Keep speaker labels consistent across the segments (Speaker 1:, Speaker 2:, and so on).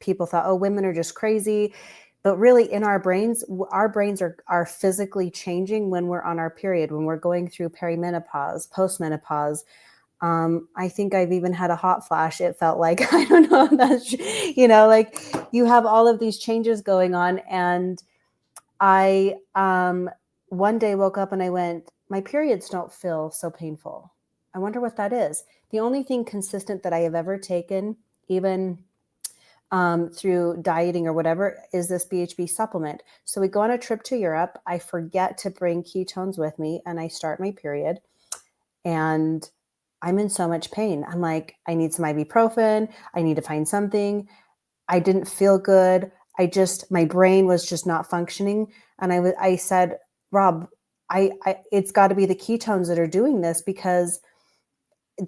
Speaker 1: people thought, oh, women are just crazy. But really in our brains are physically changing when we're on our period, when we're going through perimenopause, postmenopause. I think I've even had a hot flash. It felt like, I don't know, that's, like you have all of these changes going on. And I, one day woke up and I went, my periods don't feel so painful. I wonder what that is. The only thing consistent that I have ever taken, even through dieting or whatever, is this BHB supplement. So we go on a trip to Europe. I forget to bring ketones with me and I start my period and I'm in so much pain. I'm like, I need some ibuprofen. I need to find something. I didn't feel good. My brain was just not functioning. And I said, Rob, it's got to be the ketones that are doing this, because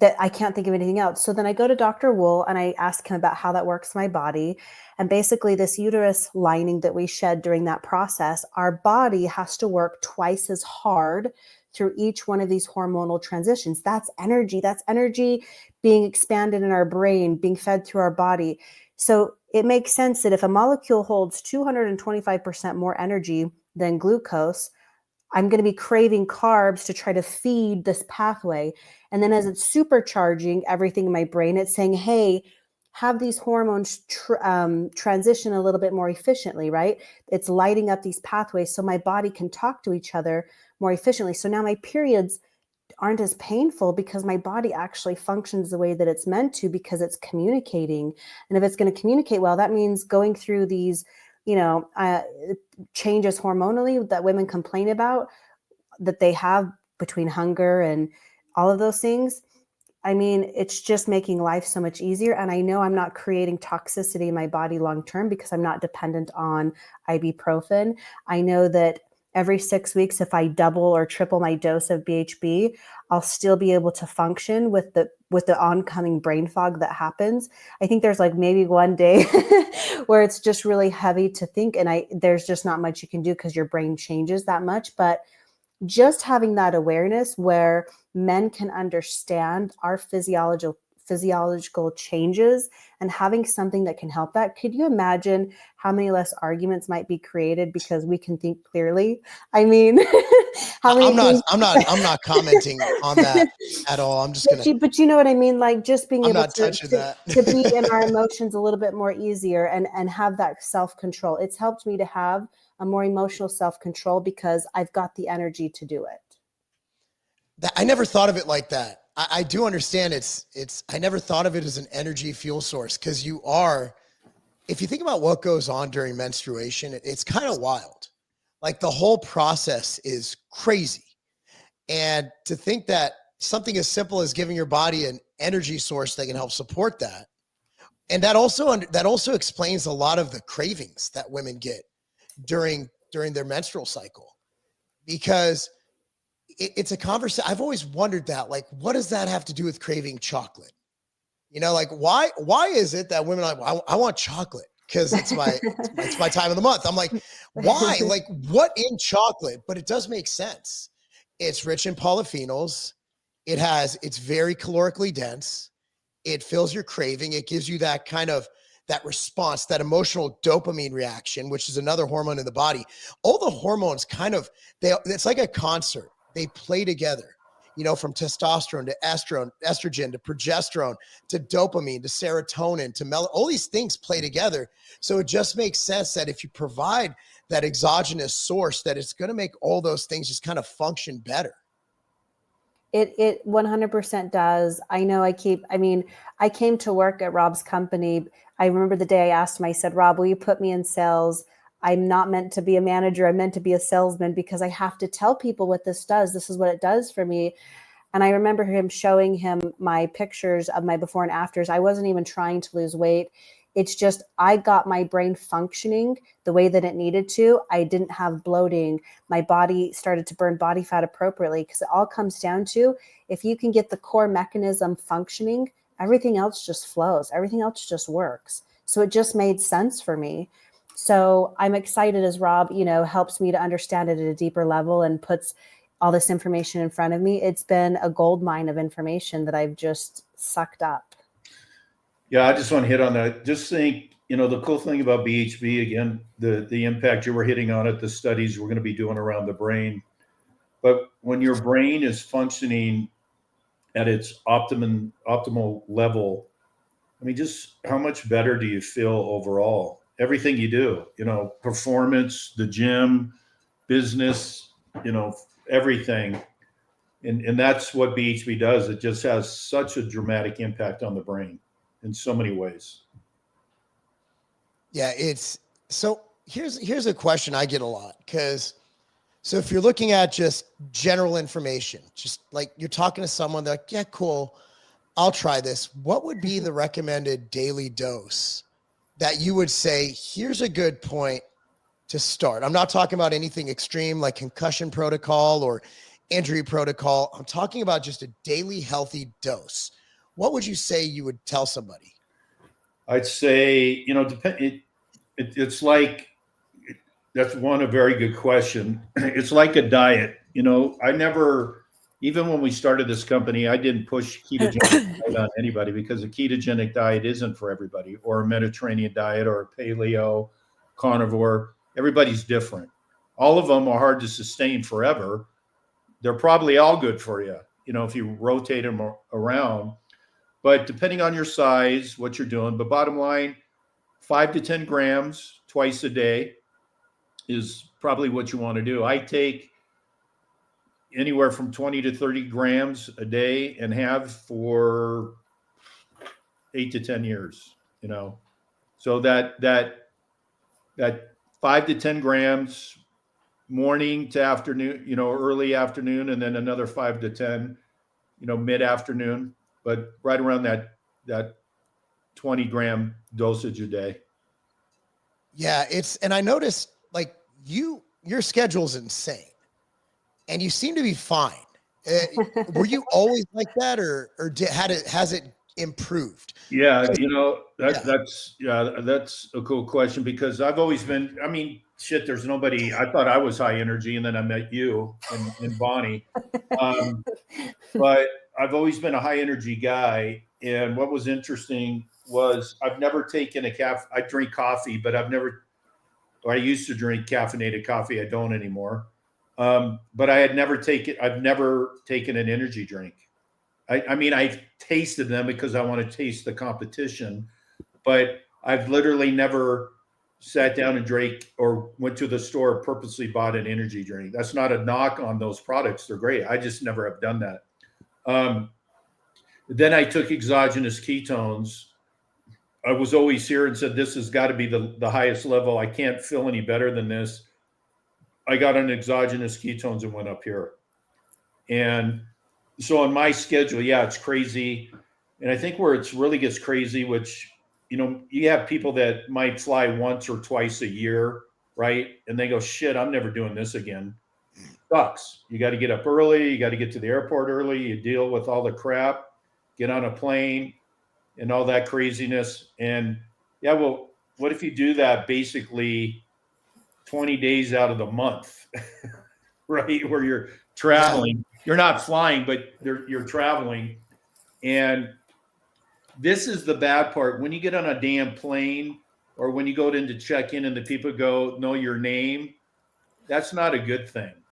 Speaker 1: that I can't think of anything else. So then I go to Dr. Wool and I ask him about how that works in my body. And basically this uterus lining that we shed during that process, our body has to work twice as hard through each one of these hormonal transitions. That's energy being expanded in our brain, being fed through our body. So it makes sense that if a molecule holds 225% more energy than glucose, I'm going to be craving carbs to try to feed this pathway. And then as it's supercharging everything in my brain, it's saying, hey, have these hormones transition a little bit more efficiently, right? It's lighting up these pathways so my body can talk to each other more efficiently. So now my periods aren't as painful because my body actually functions the way that it's meant to, because it's communicating. And if it's going to communicate well, that means going through these changes hormonally that women complain about, that they have between hunger and all of those things. I mean, it's just making life so much easier. And I know I'm not creating toxicity in my body long-term because I'm not dependent on ibuprofen. I know that every 6 weeks, if I double or triple my dose of BHB, I'll still be able to function with the oncoming brain fog that happens. I think there's like maybe one day where it's just really heavy to think, and there's just not much you can do because your brain changes that much. But just having that awareness where men can understand our physiological changes and having something that can help that. Could you imagine how many less arguments might be created because we can think clearly? I mean,
Speaker 2: I'm not commenting on that at all. I'm just
Speaker 1: but you know what I mean? Like just being able
Speaker 2: to
Speaker 1: be in our emotions a little bit more easier and have that self-control. It's helped me to have a more emotional self-control because I've got the energy to do it.
Speaker 2: I never thought of it like that. I do understand I never thought of it as an energy fuel source, because if you think about what goes on during menstruation, it's kind of wild. Like the whole process is crazy. And to think that something as simple as giving your body an energy source that can help support that. And that also explains a lot of the cravings that women get during their menstrual cycle, because it's a conversation. I've always wondered that, like, what does that have to do with craving chocolate? Like why is it that women are like, I want chocolate because it's my time of the month. I'm like, why? Like, what in chocolate? But it does make sense. It's rich in polyphenols. It's very calorically dense. It fills your craving. It gives you that kind of that response, that emotional dopamine reaction, which is another hormone in the body. All the hormones it's like a concert. They play together, from testosterone to estrogen to progesterone to dopamine to serotonin to all these things play together. So it just makes sense that if you provide that exogenous source, that it's going to make all those things just kind of function better.
Speaker 1: It 100% does. I know I came to work at Rob's company. I remember the day I asked him, I said, Rob, will you put me in sales? I'm not meant to be a manager. I'm meant to be a salesman because I have to tell people what this does. This is what it does for me. And I remember him showing him my pictures of my before and afters. I wasn't even trying to lose weight. It's just, I got my brain functioning the way that it needed to. I didn't have bloating. My body started to burn body fat appropriately, because it all comes down to, if you can get the core mechanism functioning, everything else just flows. Everything else just works. So it just made sense for me. So I'm excited as Rob, helps me to understand it at a deeper level and puts all this information in front of me. It's been a gold mine of information that I've just sucked up.
Speaker 3: Yeah, I just want to hit on that. Just think, the cool thing about BHB, again, the impact you were hitting on it, the studies we're going to be doing around the brain. But when your brain is functioning at its optimal level, I mean, just how much better do you feel overall? Everything you do, performance, the gym, business, everything. And that's what BHB does. It just has such a dramatic impact on the brain in so many ways.
Speaker 2: Yeah, so here's a question I get a lot, because so if you're looking at just general information, just like you're talking to someone, they're like, yeah, cool, I'll try this. What would be the recommended daily dose that you would say, here's a good point to start? I'm not talking about anything extreme like concussion protocol or injury protocol. I'm talking about just a daily healthy dose. What would you say you would tell somebody?
Speaker 3: I'd say, it's like, that's a very good question. It's like a diet. I never, even when we started this company, I didn't push ketogenic diet on anybody, because a ketogenic diet isn't for everybody, or a Mediterranean diet, or a paleo, carnivore. Everybody's different. All of them are hard to sustain forever. They're probably all good for you, if you rotate them around. But depending on your size, what you're doing, but bottom line, 5 to 10 grams twice a day is probably what you want to do. I take anywhere from 20 to 30 grams a day and have for 8 to 10 years, So that 5 to 10 grams morning to afternoon, early afternoon, and then another 5 to 10, mid-afternoon, but right around that 20-gram dosage a day.
Speaker 2: Yeah, and I noticed, like, your schedule's insane, and you seem to be fine. Were you always like that, or has it improved?
Speaker 3: Yeah, that's a cool question, because I've always been, I mean, shit, there's nobody, I thought I was high energy, and then I met you and Bonnie. But I've always been a high energy guy. And what was interesting was I've never taken I drink coffee, but I used to drink caffeinated coffee. I don't anymore. But I've never taken an energy drink. I mean, I've tasted them because I want to taste the competition, but I've literally never sat down and drank or went to the store, purposely bought an energy drink. That's not a knock on those products. They're great. I just never have done that. Then I took exogenous ketones. I was always here and said, this has got to be the highest level. I can't feel any better than this. I got on exogenous ketones and went up here. And so on my schedule, yeah, it's crazy. And I think where it's really gets crazy, which, you have people that might fly once or twice a year, right? And they go, shit, I'm never doing this again. Sucks. You got to get up early. You got to get to the airport early. You deal with all the crap, get on a plane and all that craziness. And yeah, well, what if you do that basically 20 days out of the month, right? Where you're traveling, you're not flying, but you're traveling. And this is the bad part. When you get on a damn plane, or when you go in to check in and the people go, know your name, that's not a good thing.